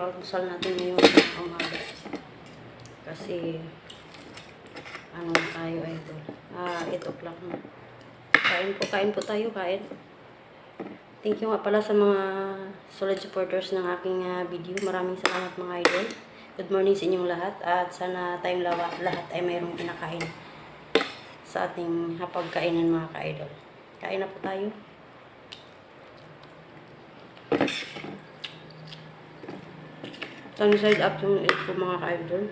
almusal natin ngayon ng umaga. Kasi, ano na tayo, idol. 8 o'clock na. Kain po tayo, kain. Thank you nga pala sa mga solid supporters ng aking video. Maraming salamat mga idol. Good morning sa inyong lahat. At sana tayong lahat ay mayroong pinakain sa ating hapagkainan mga ka-idol. Kain na po tayo. Sunny side up yung ito mga ka-idol.